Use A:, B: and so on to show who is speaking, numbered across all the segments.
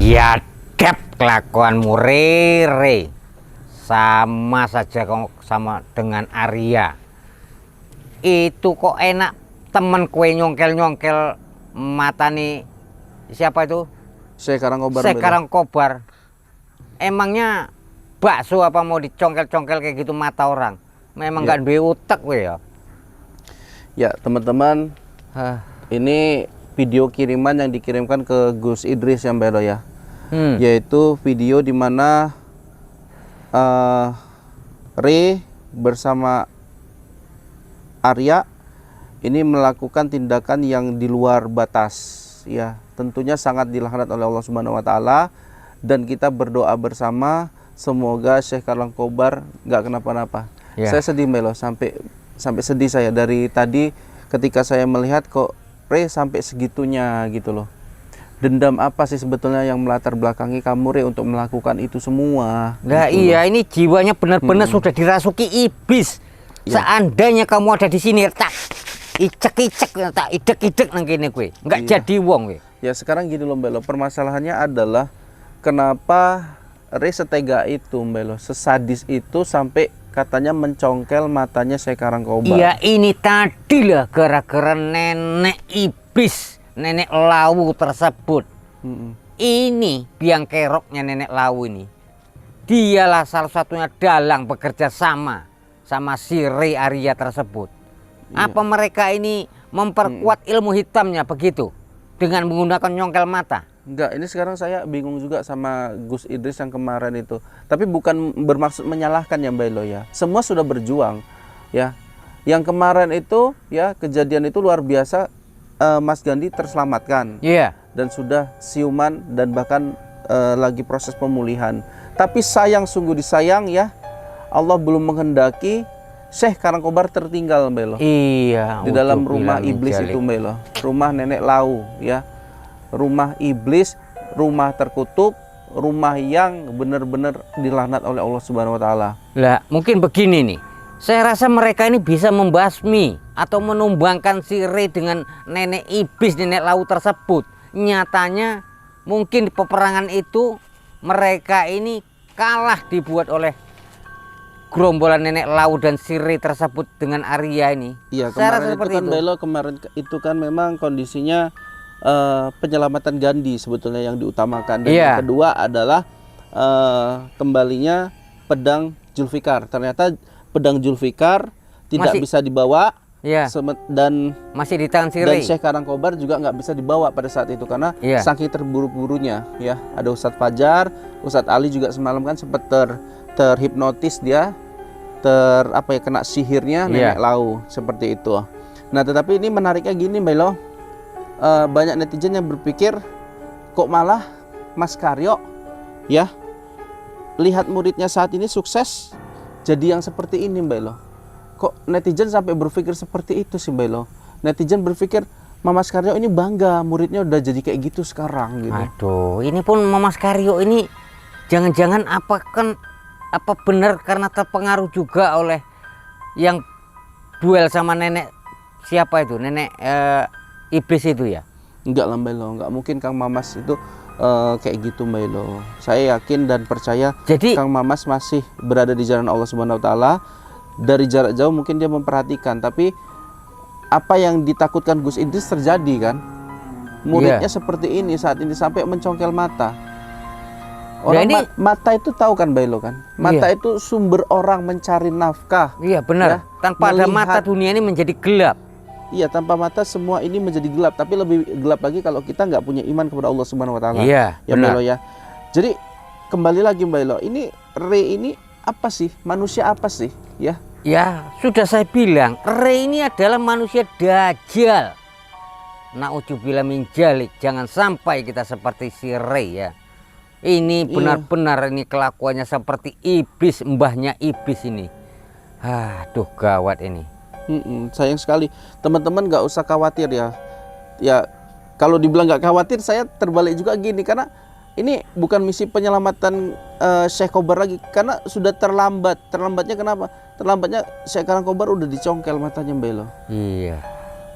A: Ya, Dep, kelakuanmu Rere sama saja sama dengan Arya. Itu kok enak temen kue nyongkel-nyongkel mata nih. Siapa itu?
B: Sekarang
A: Kobar. Emangnya bakso apa mau dicongkel-congkel kayak gitu mata orang? Memang nggak duwe utek gue ya.
B: Ya teman-teman, ini video kiriman yang dikirimkan ke Gus Idris yang Belo ya. Yaitu video dimana Re bersama Arya ini melakukan tindakan yang di luar batas ya, tentunya sangat dilaknat oleh Allah Subhanahu wa taala, dan kita berdoa bersama semoga Syekh Karang Kobar nggak kenapa-napa. Saya sedih Belo, sampai sedih saya dari tadi ketika saya melihat kok Re sampai segitunya gitu loh. Dendam apa sih sebetulnya yang melatar belakangi kamu Re untuk melakukan itu semua?
A: Nah
B: gitu
A: iya
B: loh.
A: ini jiwanya benar-benar sudah dirasuki iblis. Seandainya kamu ada di sini tak icek-icek, tak idek-idek nang kene kowe. Enggak jadi wong kowe.
B: Ya sekarang gini loh Mbelo, permasalahannya adalah kenapa Re setega itu Mbelo, sesadis itu sampai katanya mencongkel matanya Sekarang Kobar.
A: Iya ini tadi lah gara-gara nenek iblis, nenek lawu tersebut. Ini biang keroknya nenek lawu ini. Dialah salah satunya dalang bekerja sama si Re Arya tersebut. Apa mereka ini memperkuat ilmu hitamnya begitu dengan menggunakan nyongkel mata?
B: Enggak, ini sekarang saya bingung juga sama Gus Idris yang kemarin itu. Tapi bukan bermaksud menyalahkan ya Mbak Elo ya. Semua sudah berjuang ya. Yang kemarin itu ya kejadian itu luar biasa, Mas Gandhi terselamatkan. Dan sudah siuman dan bahkan lagi proses pemulihan. Tapi sayang, sungguh disayang ya, Allah belum menghendaki Syekh Karang Kobar tertinggal Mbak Elo.
A: Iya.
B: Di dalam rumah iblis itu Mbak Elo. Rumah nenek lau ya. Rumah iblis, rumah terkutuk, rumah yang benar-benar dilaknat oleh Allah Subhanahu wa taala.
A: Lah, mungkin begini nih. Saya rasa mereka ini bisa membasmi atau menumbangkan si Re dengan nenek iblis, nenek laut tersebut. Nyatanya mungkin di peperangan itu mereka ini kalah dibuat oleh gerombolan nenek laut dan si Re tersebut dengan Arya ini.
B: Iya, kemarin itu kan Belo, kemarin itu kan memang kondisinya penyelamatan Gandhi sebetulnya yang diutamakan, dan yang kedua adalah kembalinya pedang Zulfikar. Ternyata pedang Zulfikar tidak bisa dibawa dan
A: masih di tangan si Re.
B: Dan Syekh Karang Kobar juga nggak bisa dibawa pada saat itu karena saking terburu-burunya ya. Ada Ustadz Fajar, Ustadz Ali juga semalam kan sempat terhipnotis dia, kena sihirnya nenek lau seperti itu. Nah tetapi ini menariknya gini Belo. Banyak netizen yang berpikir kok malah Mas Karyo ya lihat muridnya saat ini sukses jadi yang seperti ini Mbak Elo. Kok netizen sampai berpikir seperti itu sih Mbak Elo? Netizen berpikir Mas Karyo ini bangga muridnya udah jadi kayak gitu sekarang gitu.
A: Aduh, ini pun Mas Karyo ini jangan-jangan apa benar karena terpengaruh juga oleh yang duel sama nenek siapa itu? Nenek iblis itu ya?
B: Enggak lah Mbak Elo, enggak mungkin Kang Mamas itu kayak gitu Mbak Elo. Saya yakin dan percaya Kang Mamas masih berada di jalan Allah Subhanahu wa taala. Dari jarak jauh mungkin dia memperhatikan, tapi apa yang ditakutkan Gus Idris terjadi kan? Muridnya seperti ini saat ini sampai mencongkel mata. Orang mata itu tahu kan Mbak Elo kan? Mata itu sumber orang mencari nafkah.
A: Iya benar. Tanpa ada mata dunia ini menjadi gelap.
B: Iya, tanpa mata semua ini menjadi gelap, tapi lebih gelap lagi kalau kita nggak punya iman kepada Allah Subhanahu wa taala.
A: Iya,
B: ya Mbak Elo ya. Jadi kembali lagi Mbak Elo, ini Re ini apa sih? Manusia apa sih? Ya.
A: Ya, sudah saya bilang, Re ini adalah manusia dajjal. Na'udzubillah min dzalik. Jangan sampai kita seperti si Re ya. Ini benar-benar ini kelakuannya seperti iblis, mbahnya iblis ini. Aduh, gawat ini.
B: Sayang sekali teman-teman, nggak usah khawatir ya. Ya kalau dibilang nggak khawatir, saya terbalik juga gini, karena ini bukan misi penyelamatan Syekh Kobar lagi, karena sudah terlambat. Terlambatnya kenapa? Terlambatnya Syekh Karang Kobar udah dicongkel matanya Mbak Elo.
A: Iya.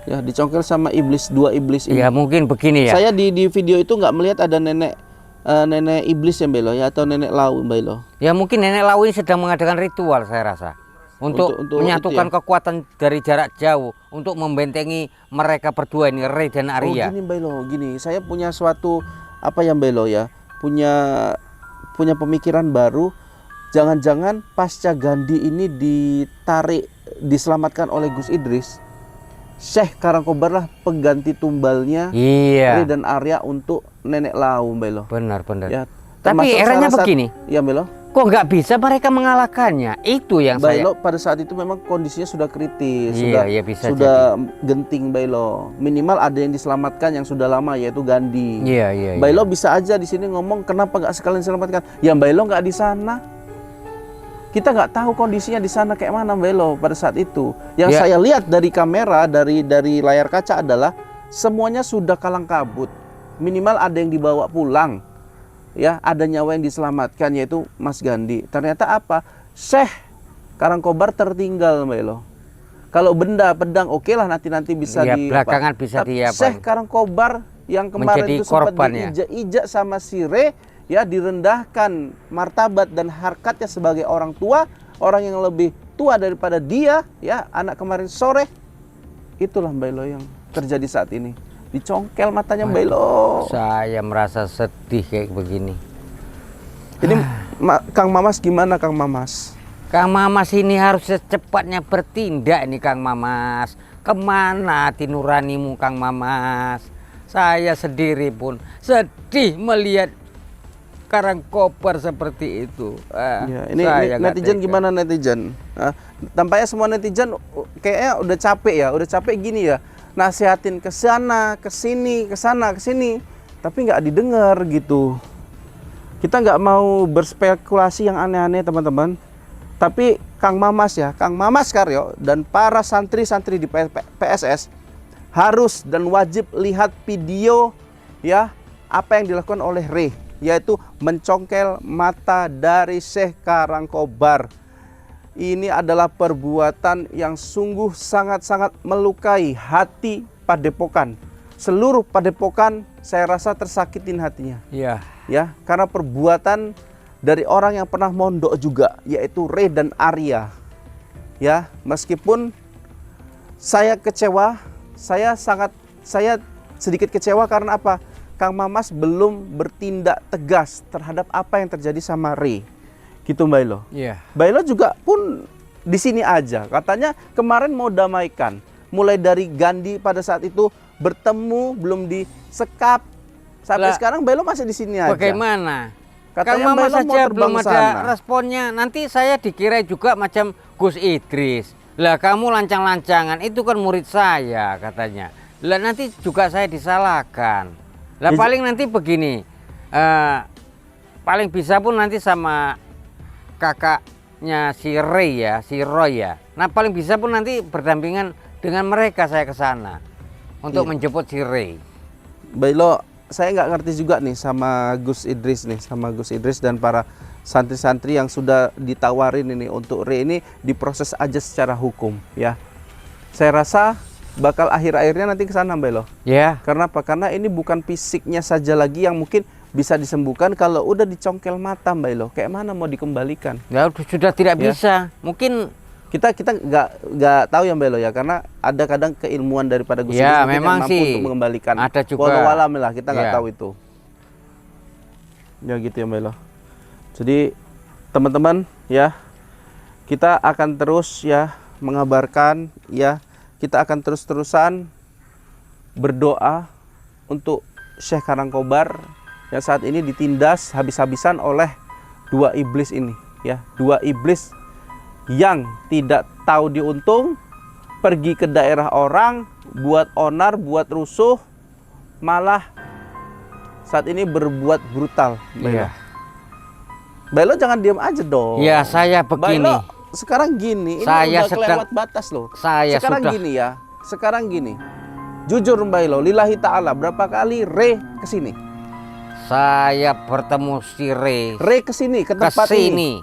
B: Ya dicongkel sama iblis, dua iblis ini.
A: Ya mungkin begini ya.
B: Saya di video itu nggak melihat ada nenek nenek iblis ya Mbak Elo ya, atau nenek lau Mbak Elo?
A: Ya mungkin nenek lau ini sedang mengadakan ritual saya rasa. Untuk menyatukan
B: itu ya?
A: kekuatan dari jarak jauh. Untuk membentengi mereka berdua ini, Rey dan Arya.
B: Oh gini Mbak Elo, gini. Saya punya suatu, apa ya Mbak Elo ya, punya pemikiran baru. Jangan-jangan pasca Gandhi ini diselamatkan oleh Gus Idris, Syekh Karangkobar lah pengganti tumbalnya
A: Iya.
B: Rey dan Arya untuk nenek lau Mbak Elo.
A: Benar.
B: Ya,
A: Tapi eranya begini.
B: Ya Mbak Elo.
A: Kok nggak bisa mereka mengalahkannya? Itu yang
B: Mbak
A: saya.
B: Elo pada saat itu memang kondisinya sudah kritis,
A: Iya, bisa
B: sudah genting Mbak Elo. Minimal ada yang diselamatkan yang sudah lama yaitu Gandhi.
A: Iya.
B: Mbak Elo bisa aja di sini ngomong kenapa nggak sekalian diselamatkan? Ya Mbak Elo nggak di sana. Kita nggak tahu kondisinya di sana kayak mana Mbak Elo pada saat itu. Yang saya lihat dari kamera, dari layar kaca adalah semuanya sudah kalang kabut. Minimal ada yang dibawa pulang. Ya, ada nyawa yang diselamatkan yaitu Mas Gandhi. Ternyata apa? Syekh Karangkobar tertinggal Mbak Elo. Kalau benda pedang oke lah nanti bisa
A: belakangan bisa
B: Syekh Karangkobar yang kemarin
A: menjadi
B: itu sempat
A: korban ya.
B: diijak-ijak sama si Rey, ya direndahkan martabat dan harkatnya sebagai orang tua, orang yang lebih tua daripada dia, ya anak kemarin sore. Itulah Mbak Elo yang terjadi saat ini. Dicongkel matanya Mbak Elo.
A: Saya merasa sedih kayak begini.
B: Ini Kang Mamas gimana Kang Mamas?
A: Kang Mamas ini harus secepatnya bertindak nih Kang Mamas. Kemana hati nuranimu Kang Mamas? Saya sendiri pun sedih melihat Karangkobar seperti itu.
B: Ya, ini netizen gimana netizen? Tampaknya semua netizen kayaknya udah capek ya, gini ya. Nasihatin ke sana, ke sini, ke sana, ke sini, tapi nggak didengar gitu. Kita nggak mau berspekulasi yang aneh-aneh teman-teman. Tapi Kang Mamas ya, Kang Mamas Karyo dan para santri-santri di PSS harus dan wajib lihat video ya apa yang dilakukan oleh Rey, yaitu mencongkel mata dari Syekh Karangkobar. Ini adalah perbuatan yang sungguh sangat-sangat melukai hati Padepokan. Seluruh Padepokan saya rasa tersakitin hatinya.
A: Iya.
B: Ya, karena perbuatan dari orang yang pernah mondok juga, yaitu Rey dan Arya. Ya, meskipun saya kecewa, saya sedikit kecewa karena apa? Kang Mamas belum bertindak tegas terhadap apa yang terjadi sama Rey. Gitu Mbak Elo.
A: Iya.
B: Mbak Elo juga pun di sini aja. Katanya kemarin mau damaikan. Mulai dari Gandhi pada saat itu bertemu belum disekap. Sampai sekarang Mbak Elo masih di sini aja.
A: Bagaimana?
B: Katanya
A: Kang Mamas saja belum ada
B: sana.
A: responnya. Nanti saya dikira juga macam Gus Idris. Lah kamu lancang-lancangan, itu kan murid saya katanya. Lah nanti juga saya disalahkan. Lah paling nanti begini. Paling bisa pun nanti sama kakaknya si Rey ya, si Roy ya. Nah paling bisa pun nanti berdampingan dengan mereka saya ke sana untuk menjemput si Rey.
B: Mbak Elo, saya nggak ngerti juga nih sama Gus Idris dan para santri-santri yang sudah ditawarin ini untuk Rey ini diproses aja secara hukum ya. Saya rasa bakal akhir-akhirnya nanti ke sana Mbak Elo.
A: Ya.
B: Karena apa? Karena ini bukan fisiknya saja lagi yang mungkin bisa disembuhkan, kalau udah dicongkel mata Mbak Elo, kayak mana mau dikembalikan?
A: Ya sudah tidak bisa. Mungkin
B: kita nggak tahu ya Mbak Elo ya, karena ada kadang keilmuan daripada Gus
A: ya,
B: Idris
A: memang
B: mampu
A: sih
B: untuk mengembalikan.
A: Ada juga.
B: Walau alam lah, kita nggak tahu itu. Ya gitu ya Mbak Elo. Jadi teman-teman ya, kita akan terus ya mengabarkan ya, kita akan terus-terusan berdoa untuk Syekh Karangkobar yang saat ini ditindas habis-habisan oleh dua iblis ini ya, dua iblis yang tidak tahu diuntung, pergi ke daerah orang, buat onar, buat rusuh, malah saat ini berbuat brutal.
A: Iya.
B: Mbak Elo jangan diam aja dong.
A: Ya saya begini.
B: Mbak Elo sekarang gini, ini
A: saya
B: udah kelewat batas loh.
A: Saya
B: sekarang
A: sudah
B: gini ya, sekarang gini. Jujur Mbak Elo, lillahi ta'ala, berapa kali Rey kesini?
A: Saya bertemu si Rey.
B: Rey kesini, ke tempat ini.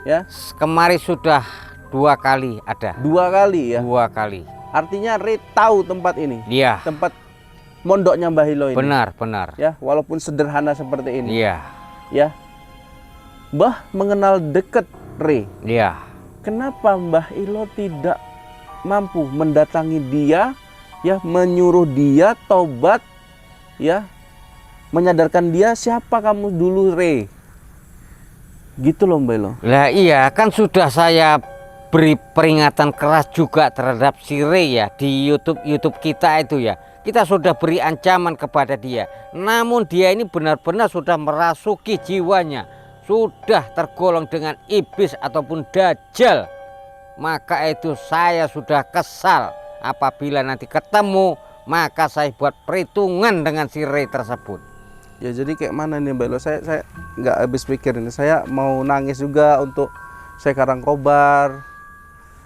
B: Ya.
A: Kemarin sudah 2 kali ada.
B: 2 kali ya?
A: 2 kali.
B: Artinya Rey tahu tempat ini?
A: Iya.
B: Tempat mondoknya Mbah Ilo ini.
A: Benar, benar.
B: Ya, walaupun sederhana seperti ini.
A: Iya.
B: Ya. Mbah mengenal dekat Re.
A: Iya.
B: Kenapa Mbah Ilo tidak mampu mendatangi dia, ya, menyuruh dia tobat, ya, menyadarkan dia siapa kamu dulu Re. Gitu loh Mbah Ilo.
A: Lah iya, kan sudah saya beri peringatan keras juga terhadap si Re ya di YouTube kita itu ya. Kita sudah beri ancaman kepada dia. Namun dia ini benar-benar sudah merasuki jiwanya. Sudah tergolong dengan iblis ataupun dajjal. Maka itu saya sudah kesal. Apabila nanti ketemu, maka saya buat perhitungan dengan si Re tersebut.
B: Ya jadi kayak mana nih Mbak Ilo? Saya nggak habis pikir ini. Saya mau nangis juga untuk saya Karangkobar.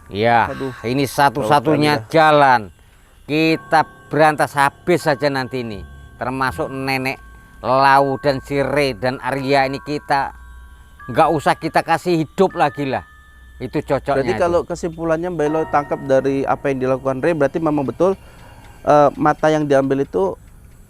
A: Ya,
B: Aduh,
A: ini satu-satunya jalan. Kita berantas habis saja nanti ini. Termasuk nenek Lau dan si Re dan Arya ini kita nggak usah kita kasih hidup lagi lah. Itu cocoknya.
B: Berarti kalau kesimpulannya Mbak Ilo tangkap dari apa yang dilakukan Re, berarti memang betul mata yang diambil itu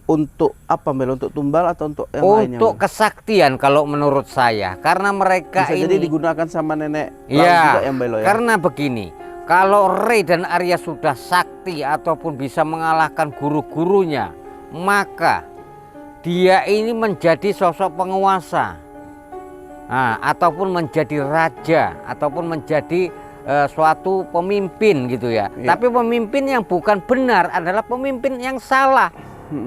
B: untuk apa Mbak Ilo? Untuk tumbal atau untuk yang lainnya?
A: Untuk kesaktian kalau menurut saya. Karena mereka
B: bisa
A: ini
B: jadi digunakan sama nenek Lau
A: ya,
B: juga ya Mbak Ilo ya?
A: Karena begini, kalau Re dan Arya sudah sakti ataupun bisa mengalahkan guru-gurunya, maka dia ini menjadi sosok penguasa. Nah, ataupun menjadi raja, ataupun menjadi suatu pemimpin gitu ya. Tapi pemimpin yang bukan benar adalah pemimpin yang salah.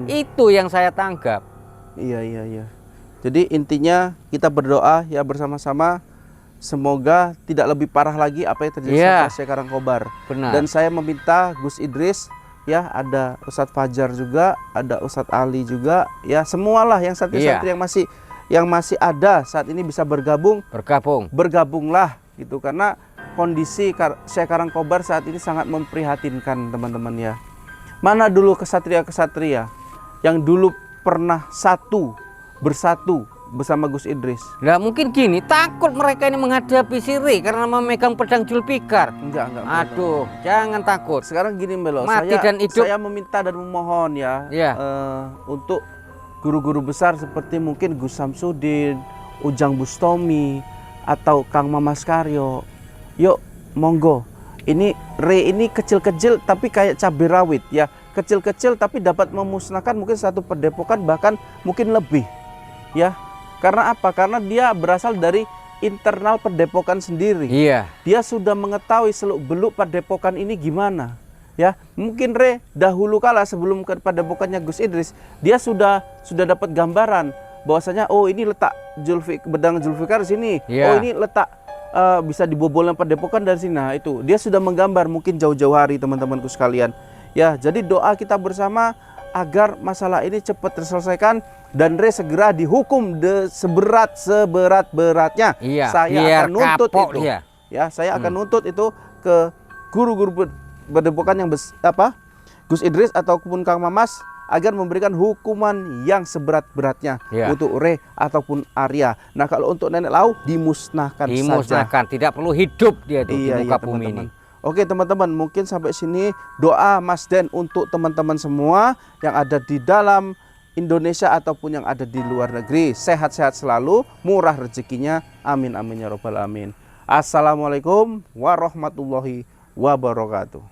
A: Itu yang saya tanggap.
B: Iya. Jadi intinya kita berdoa ya bersama-sama, semoga tidak lebih parah lagi apa yang terjadi sama Syekh Karangkobar.
A: Benar.
B: Dan saya meminta Gus Idris, ya, ada Ustadz Fajar juga, ada Ustadz Ali juga, ya, semualah yang santri-santri yang masih ada saat ini bisa bergabunglah gitu, karena kondisi Syekh Karangkobar saat ini sangat memprihatinkan teman-teman ya. Mana dulu kesatria-kesatria yang dulu pernah bersatu bersama Gus Idris?
A: Nah, mungkin gini, takut mereka ini menghadapi si Re karena memegang pedang Zulfikar.
B: Enggak.
A: Aduh, jangan takut.
B: Sekarang gini Mbak Ilo,
A: mati dan hidup.
B: Saya meminta dan memohon ya, untuk guru-guru besar seperti mungkin Gus Samsudin, Ujang Bustomi, atau Kang Mamas Karyo. Yuk, monggo. Ini Re ini kecil-kecil tapi kayak cabai rawit ya. Kecil-kecil tapi dapat memusnahkan mungkin satu padepokan, bahkan mungkin lebih. Ya. Karena apa? Karena dia berasal dari internal padepokan sendiri.
A: Iya.
B: Dia sudah mengetahui seluk-beluk padepokan ini gimana. Ya, mungkin Re dahulu kala sebelum ke padepokannya Gus Idris, dia sudah dapat gambaran bahwasanya oh ini letak bedang Zulfikar di sini. Oh ini letak bisa dibobolkan padepokan dari sini. Nah, itu dia sudah menggambar mungkin jauh-jauh hari teman-temanku sekalian. Ya, jadi doa kita bersama agar masalah ini cepat terselesaikan dan Re segera dihukum seberat-beratnya.
A: Iya,
B: saya akan nuntut itu.
A: Dia.
B: Ya, saya akan nuntut itu ke guru-guru padepokan yang Gus Idris ataupun Kang Mamas agar memberikan hukuman yang seberat-beratnya untuk Re ataupun Arya. Nah, kalau untuk nenek Lau dimusnahkan saja.
A: Tidak perlu hidup dia di muka bumi ini.
B: Oke teman-teman, mungkin sampai sini doa Mas Den untuk teman-teman semua yang ada di dalam Indonesia ataupun yang ada di luar negeri. Sehat-sehat selalu, murah rezekinya. Amin amin ya robbal alamin. Assalamualaikum warahmatullahi wabarakatuh.